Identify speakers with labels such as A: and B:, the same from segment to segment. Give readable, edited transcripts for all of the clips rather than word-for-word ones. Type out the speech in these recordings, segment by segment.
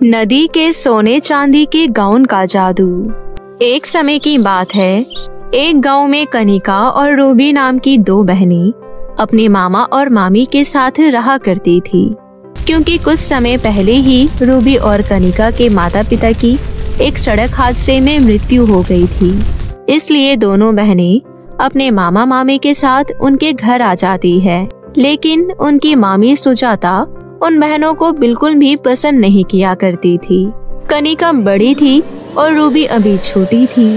A: नदी के सोने चांदी के गाउन का जादू। एक समय की बात है, एक गांव में कनिका और रूबी नाम की दो बहनें अपने मामा और मामी के साथ रहा करती थी। क्योंकि कुछ समय पहले ही रूबी और कनिका के माता पिता की एक सड़क हादसे में मृत्यु हो गई थी, इसलिए दोनों बहनें अपने मामा मामी के साथ उनके घर आ जाती है। लेकिन उनकी मामी सुजाता उन बहनों को बिल्कुल भी पसंद नहीं किया करती थी। कनिका बड़ी थी और रूबी अभी छोटी थी,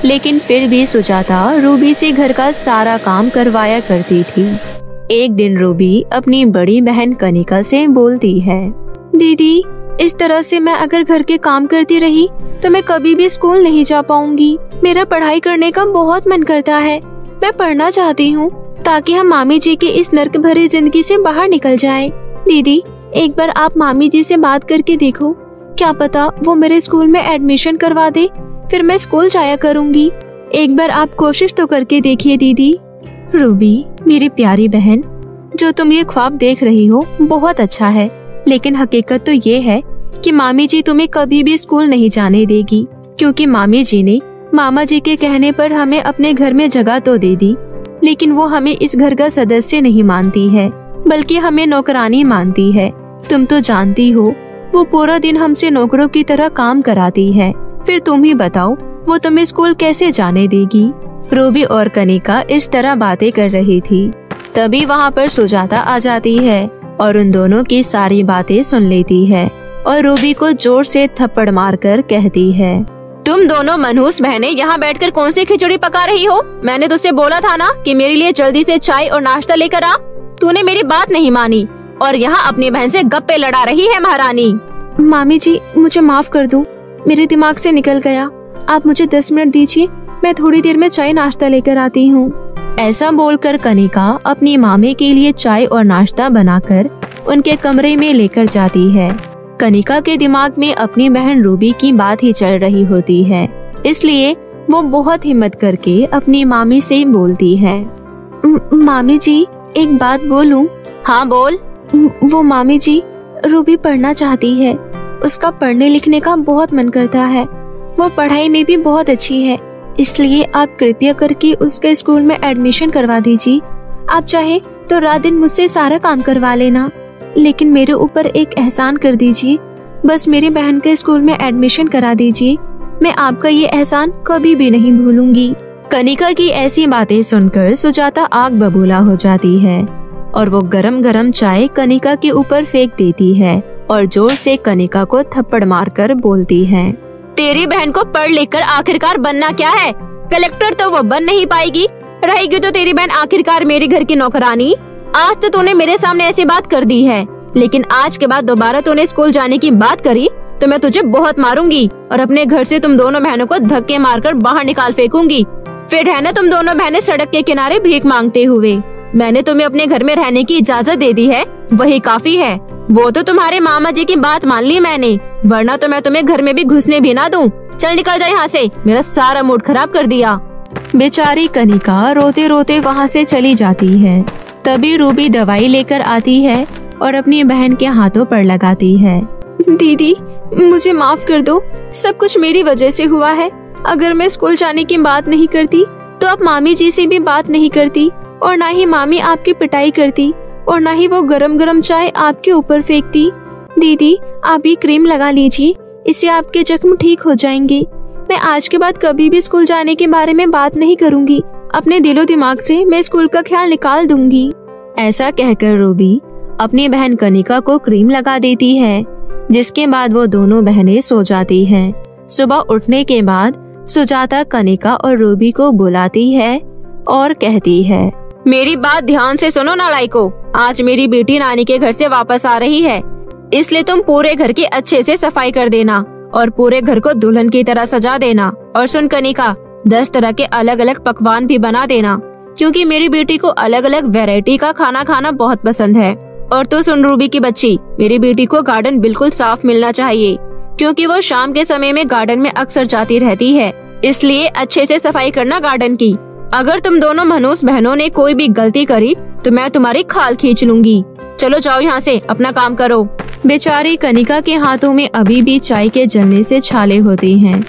A: लेकिन फिर भी सुजाता रूबी से घर का सारा काम करवाया करती थी। एक दिन रूबी अपनी बड़ी बहन कनिका से बोलती है, दीदी, इस तरह से मैं अगर घर के काम करती रही तो मैं कभी भी स्कूल नहीं जा पाऊंगी। मेरा पढ़ाई करने का बहुत मन करता है। मैं पढ़ना चाहती हूँ ताकि हम मामी जी की इस नर्क भरी जिंदगी से बाहर निकल जाएं। दीदी, एक बार आप मामी जी से बात करके देखो, क्या पता वो मेरे स्कूल में एडमिशन करवा दे, फिर मैं स्कूल जाया करूँगी। एक बार आप कोशिश तो करके देखिए दीदी। रूबी, मेरी प्यारी बहन, जो तुम ये ख्वाब देख रही हो बहुत अच्छा है, लेकिन हकीकत तो ये है कि मामी जी तुम्हें कभी भी स्कूल नहीं जाने देगी, क्योंकि मामी जी ने मामा जी के कहने पर हमें अपने घर में जगह तो दे दी, लेकिन वो हमें इस घर का सदस्य नहीं मानती है, बल्कि हमें नौकरानी मानती है। तुम तो जानती हो, वो पूरा दिन हमसे नौकरों की तरह काम कराती है। फिर तुम ही बताओ, वो तुम्हें स्कूल कैसे जाने देगी। रूबी और कनिका इस तरह बातें कर रही थी। तभी वहाँ पर सुजाता आ जाती है और उन दोनों की सारी बातें सुन लेती है और रूबी को जोर से थप्पड़ मारकर कहती है, तुम दोनों मनहूस बहनें यहाँ बैठकर कौन सी खिचड़ी पका रही हो? मैंने तुझसे बोला था ना कि मेरे लिए जल्दी से चाय और नाश्ता लेकर आ। तूने मेरी बात नहीं मानी और यहाँ अपनी बहन से गप्पे लड़ा रही है महारानी। मामी जी, मुझे माफ कर दो, मेरे दिमाग से निकल गया। आप मुझे 10 मिनट दीजिए, मैं थोड़ी देर में चाय नाश्ता लेकर आती हूँ। ऐसा बोलकर कनिका अपनी मामी के लिए चाय और नाश्ता बनाकर उनके कमरे में लेकर जाती है। कनिका के दिमाग में अपनी बहन रूबी की बात ही चल रही होती है, इसलिए वो बहुत हिम्मत करके अपनी मामी से बोलती है, मामी जी, एक बात बोलूं? हाँ बोल। वो मामी जी, रूबी पढ़ना चाहती है, उसका पढ़ने लिखने का बहुत मन करता है, वो पढ़ाई में भी बहुत अच्छी है, इसलिए आप कृपया करके उसके स्कूल में एडमिशन करवा दीजिए। आप चाहे तो रात दिन मुझसे सारा काम करवा लेना, लेकिन मेरे ऊपर एक एहसान कर दीजिए, बस मेरी बहन के स्कूल में एडमिशन करा दीजिए। मैं आपका ये एहसान कभी भी नहीं भूलूंगी। कनिका की ऐसी बातें सुनकर सुजाता आग बबूला हो जाती है और वो गरम गरम चाय कनिका के ऊपर फेंक देती है और जोर से कनिका को थप्पड़ मारकर बोलती है, तेरी बहन को पढ़ लिख कर आखिरकार बनना क्या है? कलेक्टर तो वो बन नहीं पाएगी, रहेगी तो तेरी बहन आखिरकार मेरे घर की नौकरानी। आज तो तूने मेरे सामने ऐसी बात कर दी है, लेकिन आज के बाद दोबारा तूने स्कूल जाने की बात करी तो मैं तुझे बहुत मारूंगी और अपने घर से तुम दोनों बहनों को धक्के मारकर बाहर निकाल फेंकूंगी। फिर है ना तुम दोनों बहनें सड़क के किनारे भीख मांगते हुए। मैंने तुम्हें अपने घर में रहने की इजाजत दे दी है, वही काफी है। वो तो तुम्हारे मामा जी की बात मान ली मैंने, वरना तो मैं तुम्हें घर में भी घुसने भी ना दूं। चल निकल जा यहाँ से, मेरा सारा मूड खराब कर दिया। बेचारी कनिका रोते रोते वहाँ से चली जाती है। तभी रूबी दवाई लेकर आती है और अपनी बहन के हाथों पर लगाती है। दीदी, मुझे माफ कर दो, सब कुछ मेरी वजह से हुआ है। अगर मैं स्कूल जाने की बात नहीं करती तो आप मामी जी से भी बात नहीं करती और ना ही मामी आपकी पिटाई करती और ना ही वो गरम गरम चाय आपके ऊपर फेंकती। दीदी, आप ये क्रीम लगा लीजिए, इससे आपके जख्म ठीक हो जाएंगे। मैं आज के बाद कभी भी स्कूल जाने के बारे में बात नहीं करूंगी। अपने दिलो दिमाग से मैं स्कूल का ख्याल निकाल दूंगी। ऐसा कहकर रूबी अपनी बहन कनिका को क्रीम लगा देती है, जिसके बाद वो दोनों बहनें सो जाती हैं। सुबह उठने के बाद सुजाता कनिका और रूबी को बुलाती है और कहती है, मेरी बात ध्यान से सुनो नालायको, आज मेरी बेटी नानी के घर से वापस आ रही है, इसलिए तुम पूरे घर की अच्छे से सफाई कर देना और पूरे घर को दुल्हन की तरह सजा देना। और सुन कनिका, 10 तरह के अलग अलग पकवान भी बना देना, क्योंकि मेरी बेटी को अलग अलग वैरायटी का खाना खाना बहुत पसंद है। और तू सुन रूबी की बच्ची, मेरी बेटी को गार्डन बिल्कुल साफ मिलना चाहिए, क्योंकि वो शाम के समय में गार्डन में अक्सर जाती रहती है, इसलिए अच्छे से सफाई करना गार्डन की। अगर तुम दोनों मनहूस बहनों ने कोई भी गलती करी तो मैं तुम्हारी खाल खींच लूंगी। चलो जाओ यहाँ से, अपना काम करो। बेचारी कनिका के हाथों में अभी भी चाय के जलने से छाले होती हैं,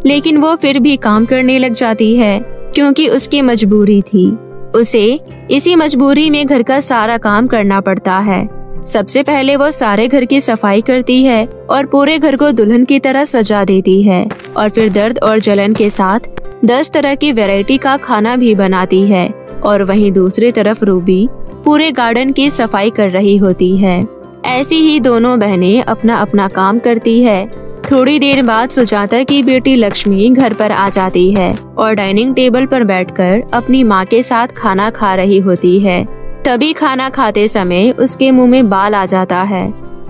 A: लेकिन वो फिर भी काम करने लग जाती है क्योंकि उसकी मजबूरी थी। उसे इसी मजबूरी में घर का सारा काम करना पड़ता है। सबसे पहले वो सारे घर की सफाई करती है और पूरे घर को दुल्हन की तरह सजा देती है, और फिर दर्द और जलन के साथ 10 तरह की वैरायटी का खाना भी बनाती है। और वहीं दूसरी तरफ रूबी पूरे गार्डन की सफाई कर रही होती है। ऐसी ही दोनों बहनें अपना अपना काम करती है। थोड़ी देर बाद सुजाता की बेटी लक्ष्मी घर पर आ जाती है और डाइनिंग टेबल पर बैठकर अपनी माँ के साथ खाना खा रही होती है। तभी खाना खाते समय उसके मुंह में बाल आ जाता है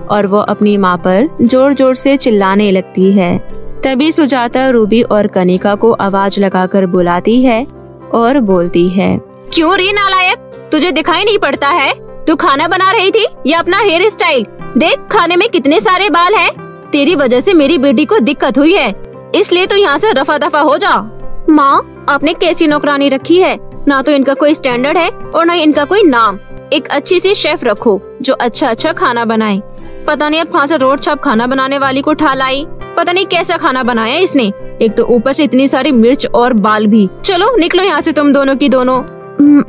A: और वो अपनी माँ पर जोर जोर से चिल्लाने लगती है। तभी सुजाता रूबी और कनिका को आवाज लगाकर बुलाती है और बोलती है,
B: क्यों रे नालायक, तुझे दिखाई नहीं पड़ता है? तू खाना बना रही थी या अपना हेयर स्टाइल? देख खाने में कितने सारे बाल हैं। तेरी वजह से मेरी बेटी को दिक्कत हुई है, इसलिए तो यहाँ से रफा दफा हो जा। माँ, आपने कैसी नौकरानी रखी है? ना तो इनका कोई स्टैंडर्ड है और ना इनका कोई नाम। एक अच्छी सी शेफ रखो जो अच्छा अच्छा खाना बनाए। पता नहीं अब कहाँ से रोड छाप खाना बनाने वाली को उठा लाई। पता नहीं कैसा खाना बनाया इसने, एक तो ऊपर से इतनी सारी मिर्च और बाल भी। चलो निकलो यहाँ से तुम दोनों की दोनों।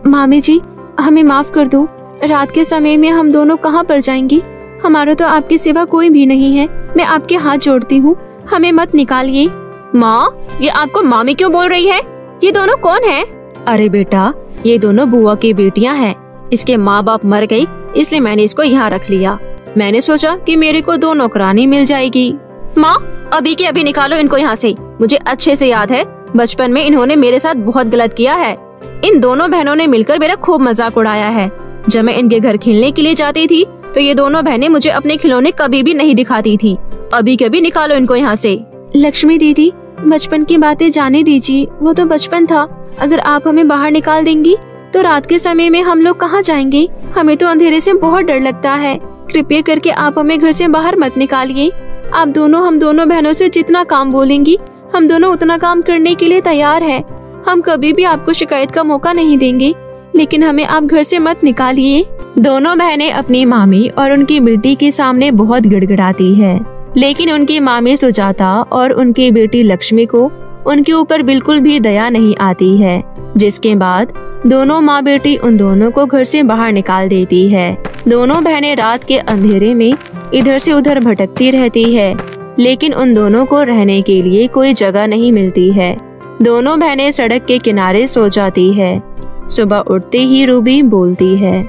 A: मामी जी, हमें माफ कर दो। रात के समय में हम दोनों कहाँ पर जाएंगी? हमारा तो आपके सिवा कोई भी नहीं है। मैं आपके हाथ जोड़ती हूँ, हमें मत निकालिए।
B: माँ, ये आपको मामी क्यों बोल रही है? ये दोनों कौन है?
A: अरे बेटा, ये दोनों बुआ की बेटियां हैं। इसके माँ बाप मर गई, इसलिए मैंने इसको यहाँ रख लिया। मैंने सोचा कि मेरे को 2 नौकरानी मिल जाएगी।
B: माँ, अभी के अभी निकालो इनको यहाँ से। मुझे अच्छे से याद है, बचपन में इन्होंने मेरे साथ बहुत गलत किया है। इन दोनों बहनों ने मिलकर मेरा खूब मजाक उड़ाया है। जब मैं इनके घर खेलने के लिए जाती थी तो ये दोनों बहनें मुझे अपने खिलौने कभी भी नहीं दिखाती थी। अभी के अभी निकालो इनको यहाँ से।
A: लक्ष्मी दीदी, बचपन की बातें जाने दीजिए, वो तो बचपन था। अगर आप हमें बाहर निकाल देंगी तो रात के समय में हम लोग कहाँ जाएंगे? हमें तो अंधेरे से बहुत डर लगता है। कृपया करके आप हमें घर से बाहर मत निकालिए। आप दोनों हम दोनों बहनों से जितना काम बोलेंगी, हम दोनों उतना काम करने के लिए तैयार है। हम कभी भी आपको शिकायत का मौका नहीं देंगे, लेकिन हमें आप घर से मत निकालिए। दोनों बहनें अपनी मामी और उनकी बेटी के सामने बहुत गिड़गिड़ाती है, लेकिन उनकी मामी सुजाता और उनकी बेटी लक्ष्मी को उनके ऊपर बिल्कुल भी दया नहीं आती है। जिसके बाद दोनों माँ बेटी उन दोनों को घर से बाहर निकाल देती है। दोनों बहनें रात के अंधेरे में इधर से उधर भटकती रहती है, लेकिन उन दोनों को रहने के लिए कोई जगह नहीं मिलती है। दोनों बहनें सड़क के किनारे सो जाती है। सुबह उठते ही रूबी बोलती है,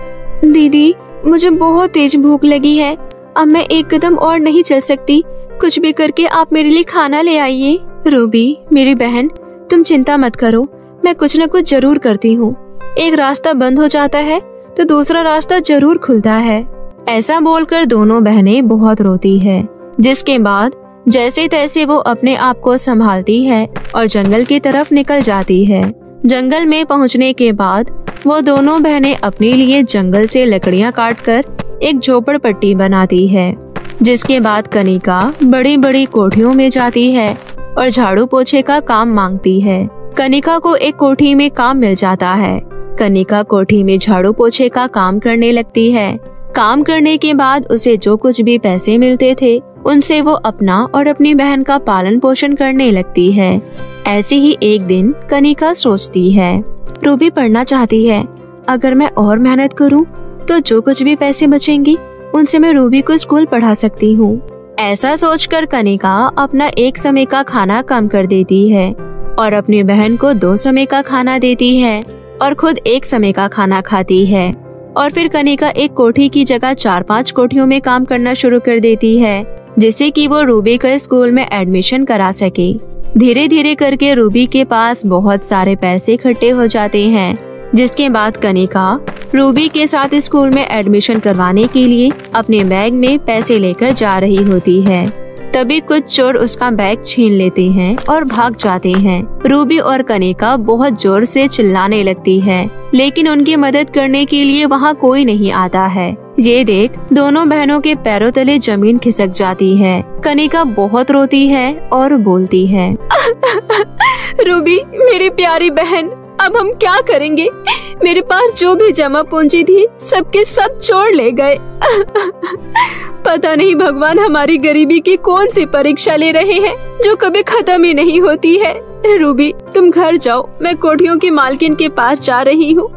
A: दीदी, मुझे बहुत तेज भूख लगी है। अब मैं एक कदम और नहीं चल सकती। कुछ भी करके आप मेरे लिए खाना ले आइए। रूबी, मेरी बहन, तुम चिंता मत करो, मैं कुछ न कुछ जरूर करती हूँ। एक रास्ता बंद हो जाता है तो दूसरा रास्ता जरूर खुलता है। ऐसा बोलकर दोनों बहनें बहुत रोती है। जिसके बाद जैसे तैसे वो अपने आप को संभालती है और जंगल की तरफ निकल जाती है। जंगल में पहुंचने के बाद वो दोनों बहनें अपने लिए जंगल से लकड़ियां काटकर एक झोपड़पट्टी बनाती है। जिसके बाद कनिका बड़ी बड़ी कोठियों में जाती है और झाड़ू पोछे का काम मांगती है। कनिका को एक कोठी में काम मिल जाता है। कनिका कोठी में झाड़ू पोछे का काम करने लगती है। काम करने के बाद उसे जो कुछ भी पैसे मिलते थे उनसे वो अपना और अपनी बहन का पालन पोषण करने लगती है। ऐसे ही एक दिन कनिका सोचती है, रूबी पढ़ना चाहती है। अगर मैं और मेहनत करूं तो जो कुछ भी पैसे बचेंगे उनसे मैं रूबी को स्कूल पढ़ा सकती हूँ। ऐसा सोचकर कनिका अपना एक समय का खाना कम कर देती है और अपनी बहन को 2 समय का खाना देती है और खुद 1 समय का खाना खाती है। और फिर कनिका एक कोठी की जगह 4-5 कोठियों में काम करना शुरू कर देती है, जिससे कि वो रूबी को स्कूल में एडमिशन करा सके। धीरे धीरे करके रूबी के पास बहुत सारे पैसे इकट्ठे हो जाते हैं। जिसके बाद कनिका रूबी के साथ स्कूल में एडमिशन करवाने के लिए अपने बैग में पैसे लेकर जा रही होती है। तभी कुछ चोर उसका बैग छीन लेते हैं और भाग जाते हैं। रूबी और कनिका बहुत जोर से चिल्लाने लगती है, लेकिन उनकी मदद करने के लिए वहाँ कोई नहीं आता है। ये देख दोनों बहनों के पैरों तले जमीन खिसक जाती है। कनिका बहुत रोती है और बोलती है,
B: रूबी, मेरी प्यारी बहन, अब हम क्या करेंगे? मेरे पास जो भी जमा पूंजी थी सबके सब चोर ले गए। पता नहीं भगवान हमारी गरीबी की कौन सी परीक्षा ले रहे हैं जो कभी खत्म ही नहीं होती है। रूबी, तुम घर जाओ, मैं कोठियों की मालकिन के पास जा रही हूँ।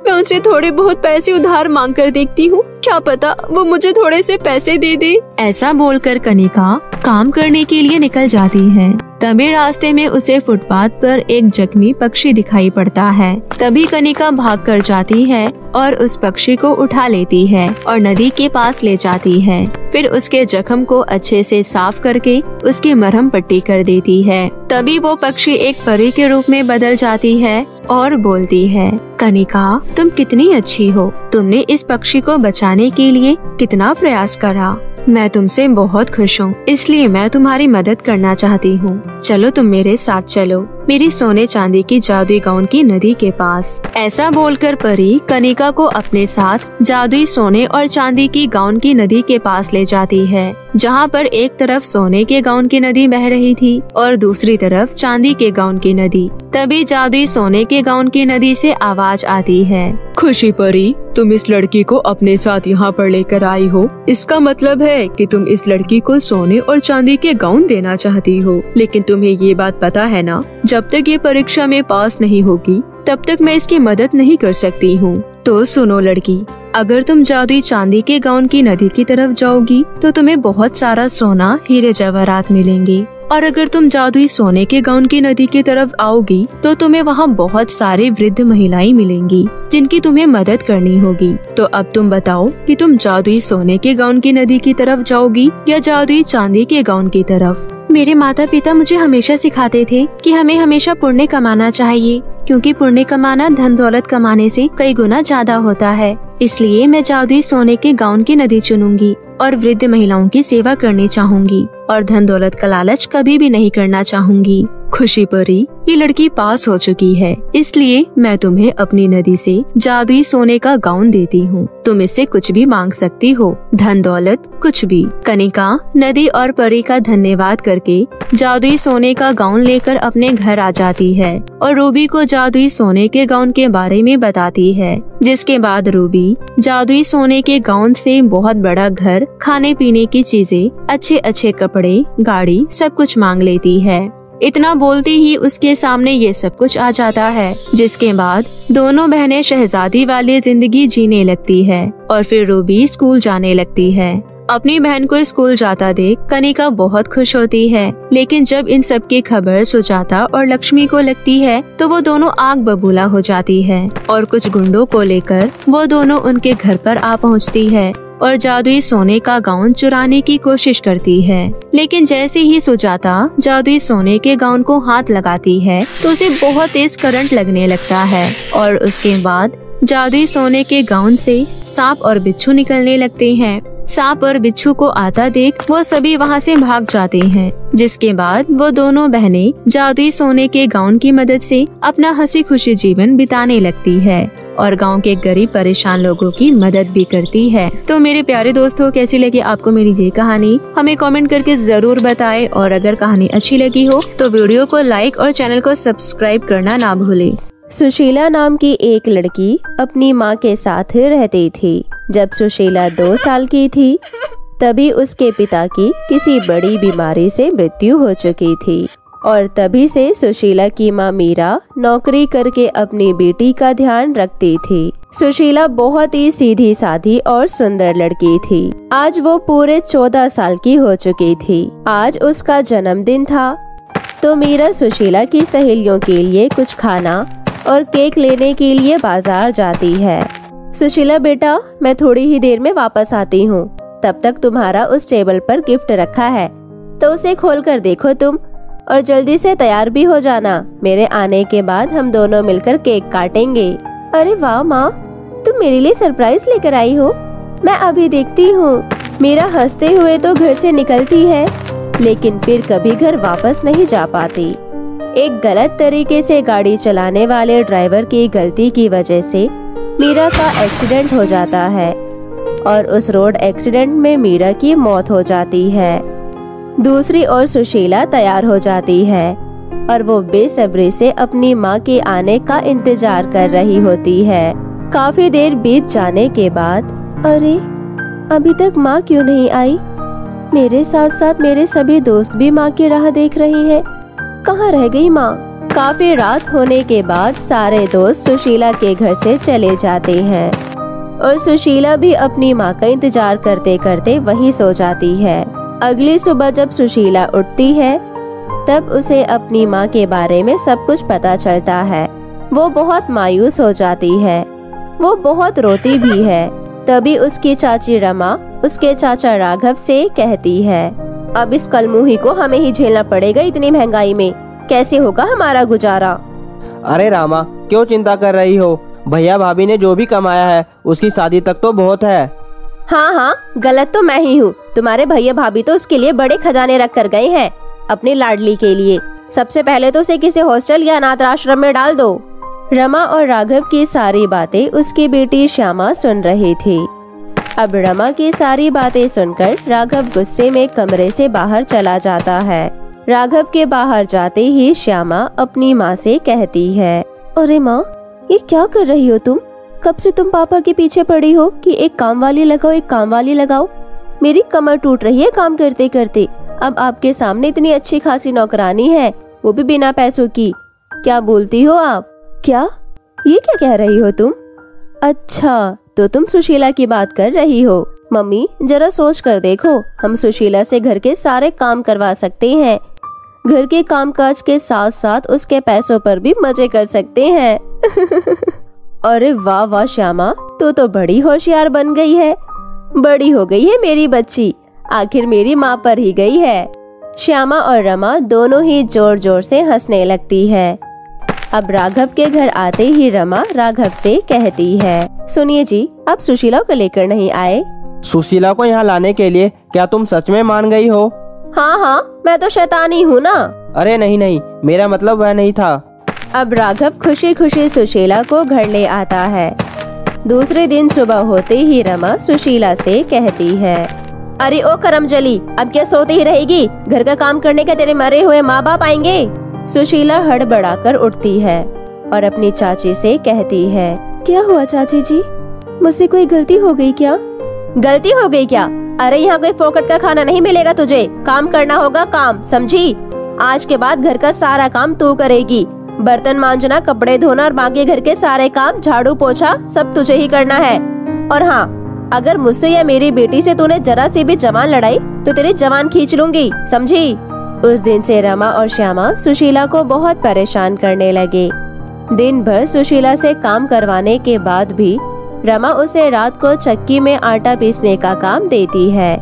B: मैं उनसे थोड़े बहुत पैसे उधार मांग कर देखती हूँ, क्या पता वो मुझे थोड़े से पैसे दे दे।
A: ऐसा बोलकर कनिका काम करने के लिए निकल जाती है। तभी रास्ते में उसे फुटपाथ पर एक जख्मी पक्षी दिखाई पड़ता है। तभी कनिका भाग कर जाती है और उस पक्षी को उठा लेती है और नदी के पास ले जाती है। फिर उसके जख्म को अच्छे से साफ करके उसकी मरहम पट्टी कर देती है। तभी वो पक्षी एक परी के रूप में बदल जाती है और बोलती है, कनिका तुम कितनी अच्छी हो, तुमने इस पक्षी को बचाने के लिए कितना प्रयास करा। मैं तुमसे बहुत खुश हूँ, इसलिए मैं तुम्हारी मदद करना चाहती हूँ। चलो तुम मेरे साथ चलो, मेरी सोने चांदी की जादुई गाउन की नदी के पास। ऐसा बोलकर परी कनिका को अपने साथ जादुई सोने और चांदी की गाउन की नदी के पास ले जाती है, जहाँ पर एक तरफ सोने के गाउन की नदी बह रही थी और दूसरी तरफ चांदी के गाउन की नदी। तभी जादुई सोने के गाउन की नदी से आवाज आती है,
C: खुशी परी, तुम इस लड़की को अपने साथ यहाँ पर लेकर आई हो, इसका मतलब है कि तुम इस लड़की को सोने और चांदी के गाउन देना चाहती हो। लेकिन तुम्हें ये बात पता है ना, जब तक ये परीक्षा में पास नहीं होगी तब तक मैं इसकी मदद नहीं कर सकती हूँ। तो सुनो लड़की, अगर तुम जादुई चांदी के गाउन की नदी की तरफ जाओगी तो तुम्हें बहुत सारा सोना, हीरे जवाहरात मिलेंगे, और अगर तुम जादुई सोने के गाउन की नदी की तरफ आओगी तो तुम्हें वहाँ बहुत सारे वृद्ध महिलाएं मिलेंगी जिनकी तुम्हें मदद करनी होगी। तो अब तुम बताओ कि तुम जादुई सोने के गाउन की नदी की तरफ जाओगी या जादुई चांदी के गाउन की तरफ।
A: मेरे माता पिता मुझे हमेशा सिखाते थे कि हमें हमेशा पुण्य कमाना चाहिए, क्योंकि पुण्य कमाना धन दौलत कमाने से कई गुना ज्यादा होता है। इसलिए मैं जादुई सोने के गाउन की नदी चुनूंगी और वृद्ध महिलाओं की सेवा करनी चाहूंगी और धन दौलत का लालच कभी भी नहीं करना चाहूंगी।
C: खुशी परी, ये लड़की पास हो चुकी है, इसलिए मैं तुम्हें अपनी नदी से जादुई सोने का गाउन देती हूँ। तुम इससे कुछ भी मांग सकती हो, धन दौलत कुछ भी।
A: कनिका नदी और परी का धन्यवाद करके जादुई सोने का गाउन लेकर अपने घर आ जाती है और रूबी को जादुई सोने के गाउन के बारे में बताती है। जिसके बाद रूबी जादुई सोने के गाउन से बहुत बड़ा घर, खाने पीने की चीजें, अच्छे अच्छे कपड़े, गाड़ी, सब कुछ मांग लेती है। इतना बोलते ही उसके सामने ये सब कुछ आ जाता है। जिसके बाद दोनों बहनें शहजादी वाली जिंदगी जीने लगती है और फिर रूबी स्कूल जाने लगती है। अपनी बहन को स्कूल जाता देख कनिका बहुत खुश होती है, लेकिन जब इन सब की खबर सुजाता और लक्ष्मी को लगती है तो वो दोनों आग बबूला हो जाती है और कुछ गुंडों को लेकर वो दोनों उनके घर पर आ पहुँचती है और जादुई सोने का गाउन चुराने की कोशिश करती है। लेकिन जैसे ही सुजाता जादुई सोने के गाउन को हाथ लगाती है तो उसे बहुत तेज करंट लगने लगता है और उसके बाद जादुई सोने के गाउन से सांप और बिच्छू निकलने लगते हैं। सांप और बिच्छू को आता देख वो सभी वहाँ से भाग जाते हैं। जिसके बाद वो दोनों बहनें जादुई सोने के गाउन की मदद से अपना हंसी खुशी जीवन बिताने लगती है और गांव के गरीब परेशान लोगों की मदद भी करती है। तो मेरे प्यारे दोस्तों, कैसी लगी आपको मेरी ये कहानी, हमें कमेंट करके जरूर बताएं और अगर कहानी अच्छी लगी हो तो वीडियो को लाइक और चैनल को सब्सक्राइब करना ना भूलें।
D: सुशीला नाम की एक लड़की अपनी माँ के साथ रहती थी। जब सुशीला 2 साल की थी तभी उसके पिता की किसी बड़ी बीमारी से मृत्यु हो चुकी थी और तभी से सुशीला की माँ मीरा नौकरी करके अपनी बेटी का ध्यान रखती थी। सुशीला बहुत ही सीधी साधी और सुंदर लड़की थी। आज वो पूरे 14 साल की हो चुकी थी। आज उसका जन्मदिन था तो मीरा सुशीला की सहेलियों के लिए कुछ खाना और केक लेने के लिए बाजार जाती है। सुशीला बेटा, मैं थोड़ी ही देर में वापस आती हूँ, तब तक तुम्हारा उस टेबल पर गिफ्ट रखा है तो उसे खोल कर देखो तुम, और जल्दी से तैयार भी हो जाना। मेरे आने के बाद हम दोनों मिलकर केक काटेंगे। अरे वाह माँ, तुम मेरे लिए सरप्राइज लेकर आई हो, मैं अभी देखती हूँ। मीरा हंसते हुए तो घर से निकलती है लेकिन फिर कभी घर वापस नहीं जा पाती। एक गलत तरीके से गाड़ी चलाने वाले ड्राइवर की गलती की वजह से मीरा का एक्सीडेंट हो जाता है और उस रोड एक्सीडेंट में मीरा की मौत हो जाती है। दूसरी ओर सुशीला तैयार हो जाती है। और वो बेसब्री से अपनी माँ के आने का इंतजार कर रही होती है। काफी देर बीत जाने के बाद, अरे अभी तक माँ क्यों नहीं आई? मेरे साथ साथ मेरे सभी दोस्त भी माँ की राह देख रही हैं। कहाँ रह गई माँ? काफी रात होने के बाद सारे दोस्त सुशीला के घर से चले जाते हैं और सुशीला भी अपनी माँ का इंतजार करते करते वहीं सो जाती है। अगली सुबह जब सुशीला उठती है तब उसे अपनी माँ के बारे में सब कुछ पता चलता है। वो बहुत मायूस हो जाती है, वो बहुत रोती भी है। तभी उसकी चाची रमा उसके चाचा राघव से कहती है, अब इस कलमुही को हमें ही झेलना पड़ेगा। इतनी महंगाई में कैसे होगा हमारा गुजारा?
E: अरे रामा, क्यों चिंता कर रही हो? भैया भाभी ने जो भी कमाया है उसकी शादी तक तो बहुत है।
D: हाँ हाँ, गलत तो मैं ही हूँ। तुम्हारे भैया भाभी तो उसके लिए बड़े खजाने रख कर गए हैं अपनी लाडली के लिए। सबसे पहले तो उसे किसी हॉस्टल या अनाथ आश्रम में डाल दो। रमा और राघव की सारी बातें उसकी बेटी श्यामा सुन रही थी। अब रमा की सारी बातें सुनकर राघव गुस्से में कमरे से बाहर चला जाता है। राघव के बाहर जाते ही श्यामा अपनी माँ से कहती है, अरे माँ, ये क्या कर रही हो तुम? कब से तुम पापा के पीछे पड़ी हो कि एक काम वाली लगाओ, एक काम वाली लगाओ। मेरी कमर टूट रही है काम करते करते। अब आपके सामने इतनी अच्छी खासी नौकरानी है, वो भी बिना पैसों की। क्या बोलती हो आप? क्या? ये क्या कह रही हो तुम? अच्छा, तो तुम सुशीला की बात कर रही हो। मम्मी, जरा सोच कर देखो, हम सुशीला से घर के सारे काम करवा सकते हैं। घर के कामकाज के साथ साथ उसके पैसों पर भी मजे कर सकते हैं। अरे वाह वाह श्यामा, तू तो बड़ी होशियार बन गई है। बड़ी हो गई है मेरी बच्ची, आखिर मेरी माँ पर ही गई है। श्यामा और रमा दोनों ही जोर जोर से हंसने लगती है। अब राघव के घर आते ही रमा राघव से कहती है, सुनिए जी, आप सुशीला को लेकर नहीं आए?
E: सुशीला को यहाँ लाने के लिए क्या तुम सच में मान गई हो?
D: हाँ हाँ, मैं तो शैतानी हूँ ना।
E: अरे नहीं नहीं, मेरा मतलब वह नहीं था।
D: अब राघव खुशी खुशी सुशीला को घर ले आता है। दूसरे दिन सुबह होते ही रमा सुशीला से कहती है, अरे ओ करमजली, अब क्या सोती ही रहेगी? घर का काम करने के तेरे मरे हुए माँ बाप आएंगे। सुशीला हड़बड़ाकर उठती है और अपनी चाची से कहती है, क्या हुआ चाची जी? मुझसे कोई गलती हो गई क्या? गलती हो गई क्या? अरे यहाँ कोई फोकट का खाना नहीं मिलेगा तुझे। काम करना होगा काम, समझी? आज के बाद घर का सारा काम तू करेगी। बर्तन मांजना, कपड़े धोना और बाकी घर के सारे काम, झाड़ू पोछा सब तुझे ही करना है। और हाँ, अगर मुझसे या मेरी बेटी से तूने जरा सी भी जवान लड़ाई तो तेरी जवान खींच लूंगी, समझी? उस दिन से रमा और श्यामा सुशीला को बहुत परेशान करने लगे। दिन भर सुशीला से काम करवाने के बाद भी रमा उसे रात को चक्की में आटा पीसने का काम देती है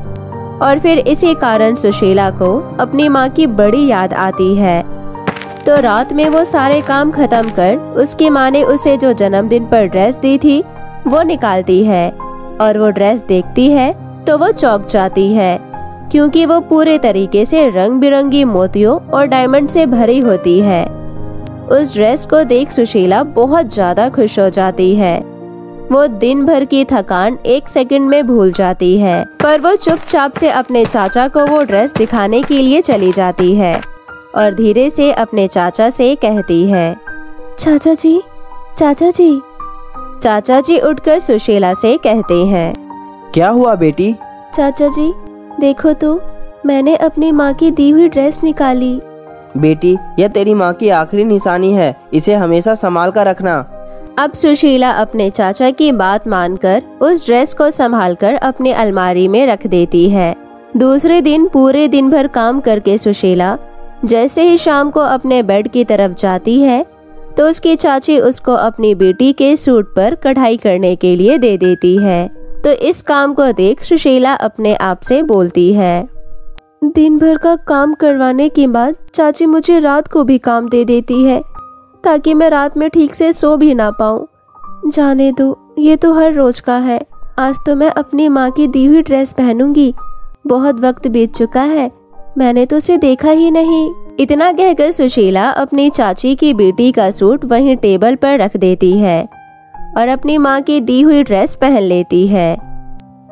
D: और फिर इसी कारण सुशीला को अपनी माँ की बड़ी याद आती है। तो रात में वो सारे काम खत्म कर उसकी माँ ने उसे जो जन्मदिन पर ड्रेस दी थी वो निकालती है और वो ड्रेस देखती है तो वो चौंक जाती है, क्योंकि वो पूरे तरीके से रंग बिरंगी मोतियों और डायमंड से भरी होती है। उस ड्रेस को देख सुशीला बहुत ज्यादा खुश हो जाती है। वो दिन भर की थकान एक सेकंड में भूल जाती है, पर वो चुपचाप से अपने चाचा को वो ड्रेस दिखाने के लिए चली जाती है और धीरे से अपने चाचा से कहती है, चाचा जी, चाचा जी। चाचा जी उठकर सुशीला से कहते हैं,
E: क्या हुआ बेटी?
D: चाचा जी, देखो तो, मैंने अपनी माँ की दी हुई ड्रेस निकाली।
E: बेटी, यह तेरी माँ की आखिरी निशानी है, इसे हमेशा संभाल कर रखना।
D: अब सुशीला अपने चाचा की बात मानकर उस ड्रेस को संभालकर अपनी अलमारी में रख देती है। दूसरे दिन पूरे दिन भर काम करके सुशीला जैसे ही शाम को अपने बेड की तरफ जाती है तो उसकी चाची उसको अपनी बेटी के सूट पर कढ़ाई करने के लिए दे देती है। तो इस काम को देख सुशीला अपने आप से बोलती है, दिन भर का काम करवाने के बाद चाची मुझे रात को भी काम दे देती है ताकि मैं रात में ठीक से सो भी ना पाऊँ। जाने दो, ये तो हर रोज का है। आज तो मैं अपनी माँ की दी हुई ड्रेस पहनूंगी। बहुत वक्त बीत चुका है, मैंने तो उसे देखा ही नहीं। इतना कहकर सुशीला अपनी चाची की बेटी का सूट वहीं टेबल पर रख देती है और अपनी माँ की दी हुई ड्रेस पहन लेती है।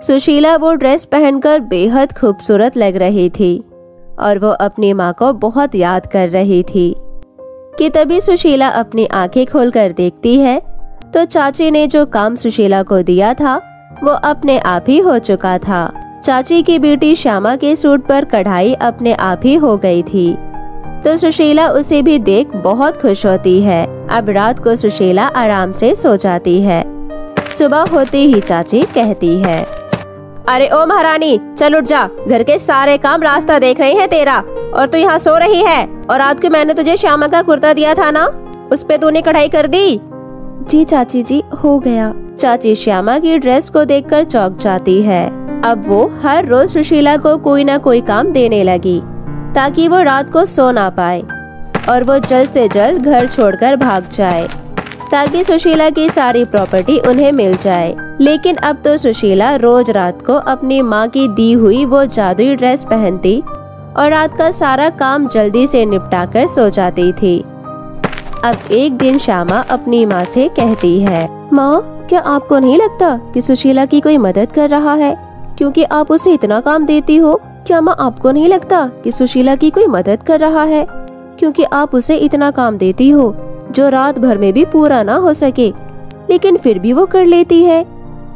D: सुशीला वो ड्रेस पहनकर बेहद खूबसूरत लग रही थी और वो अपनी माँ को बहुत याद कर रही थी। कि तभी सुशीला अपनी आंखें खोलकर देखती है तो चाची ने जो काम सुशीला को दिया था वो अपने आप ही हो चुका था। चाची की बेटी श्यामा के सूट पर कढ़ाई अपने आप ही हो गई थी। तो सुशीला उसे भी देख बहुत खुश होती है। अब रात को सुशीला आराम से सो जाती है। सुबह होते ही चाची कहती है, अरे ओ महारानी, चल उठ जा, घर के सारे काम रास्ता देख रहे हैं तेरा, और तू यहाँ सो रही है। और रात को मैंने तुझे श्यामा का कुर्ता दिया था ना, उस पे तूने कढ़ाई कर दी? जी चाची जी, हो गया। चाची श्यामा की ड्रेस को देखकर चौंक जाती है। अब वो हर रोज सुशीला को कोई न कोई काम देने लगी ताकि वो रात को सो ना पाए और वो जल्द से जल्द घर छोड़कर भाग जाए ताकि सुशीला की सारी प्रॉपर्टी उन्हें मिल जाए। लेकिन अब तो सुशीला रोज रात को अपनी माँ की दी हुई वो जादुई ड्रेस पहनती और रात का सारा काम जल्दी से निपटाकर सो जाती थी। अब एक दिन श्यामा अपनी माँ से कहती है, माँ, क्या आपको नहीं लगता कि सुशीला की कोई मदद कर रहा है, क्योंकि आप उसे इतना काम देती हो? क्या माँ, आपको नहीं लगता कि सुशीला की कोई मदद कर रहा है, क्योंकि आप उसे इतना काम देती हो जो रात भर में भी पूरा ना हो सके, लेकिन फिर भी वो कर लेती है।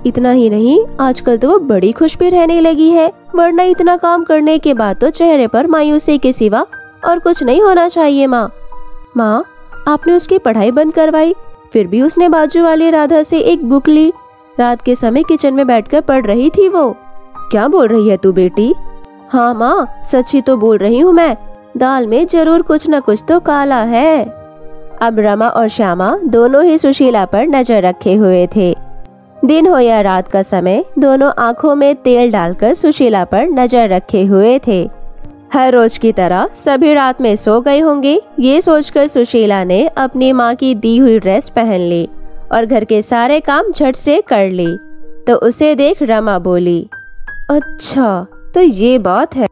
D: इतना ही नहीं, आजकल तो वो बड़ी खुश भी रहने लगी है, वरना इतना काम करने के बाद तो चेहरे पर मायूसी के सिवा और कुछ नहीं होना चाहिए। माँ, आपने उसकी पढ़ाई बंद करवाई, फिर भी उसने बाजू वाली राधा से एक बुक ली। रात के समय किचन में बैठकर पढ़ रही थी वो। क्या बोल रही है तू बेटी? हाँ माँ, सच ही तो बोल रही हूँ मैं, दाल में जरूर कुछ न कुछ तो काला है। अब रमा और श्यामा दोनों ही सुशीला पर नजर रखे हुए थे। दिन हो या रात का समय, दोनों आंखों में तेल डालकर सुशीला पर नजर रखे हुए थे। हर रोज की तरह सभी रात में सो गए होंगे, ये सोचकर सुशीला ने अपनी माँ की दी हुई ड्रेस पहन ली और घर के सारे काम झट से कर ली। तो उसे देख रमा बोली, अच्छा तो ये बात है।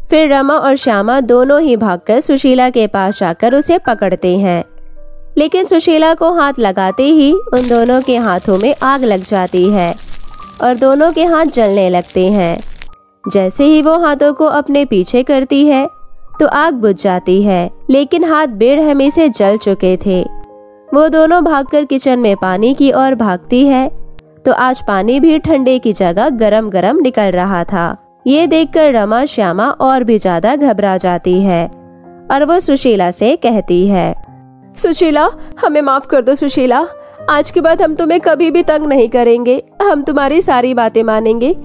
D: फिर रमा और श्यामा दोनों ही भागकर सुशीला के पास जाकर उसे पकड़ते हैं, लेकिन सुशीला को हाथ लगाते ही उन दोनों के हाथों में आग लग जाती है और दोनों के हाथ जलने लगते हैं। जैसे ही वो हाथों को अपने पीछे करती है तो आग बुझ जाती है, लेकिन हाथ बेरहमी से जल चुके थे। वो दोनों भागकर किचन में पानी की ओर भागती है तो आज पानी भी ठंडे की जगह गरम गरम निकल रहा था। ये देखकर रमा श्यामा और भी ज्यादा घबरा जाती है और वो सुशीला से कहती है, सुशीला, हमें माफ कर दो सुशीला, आज के बाद हम तुम्हें कभी भी तंग नहीं करेंगे, हम तुम्हारी सारी बातें मानेंगे,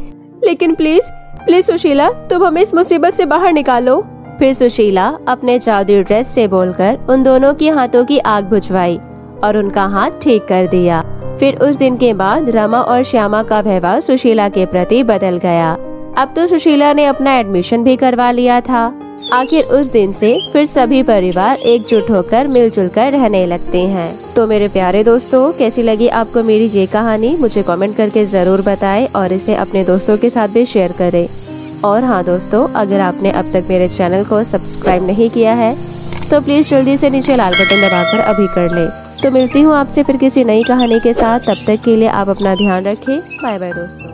D: लेकिन प्लीज प्लीज सुशीला, तुम हमें इस मुसीबत से बाहर निकालो। फिर सुशीला अपने जादुई ड्रेस से बोलकर उन दोनों की हाथों की आग बुझवाई और उनका हाथ ठीक कर दिया। फिर उस दिन के बाद रमा और श्यामा का व्यवहार सुशीला के प्रति बदल गया। अब तो सुशीला ने अपना एडमिशन भी करवा लिया था। आखिर उस दिन से फिर सभी परिवार एकजुट होकर मिलजुल कर रहने लगते हैं। तो मेरे प्यारे दोस्तों, कैसी लगी आपको मेरी ये कहानी? मुझे कमेंट करके जरूर बताएं और इसे अपने दोस्तों के साथ भी शेयर करें। और हाँ दोस्तों, अगर आपने अब तक मेरे चैनल को सब्सक्राइब नहीं किया है तो प्लीज जल्दी से नीचे लाल बटन दबाकर अभी कर ले। तो मिलती हूँ आपसे फिर किसी नई कहानी के साथ। तब तक के लिए आप अपना ध्यान रखें। बाय बाय दोस्तों।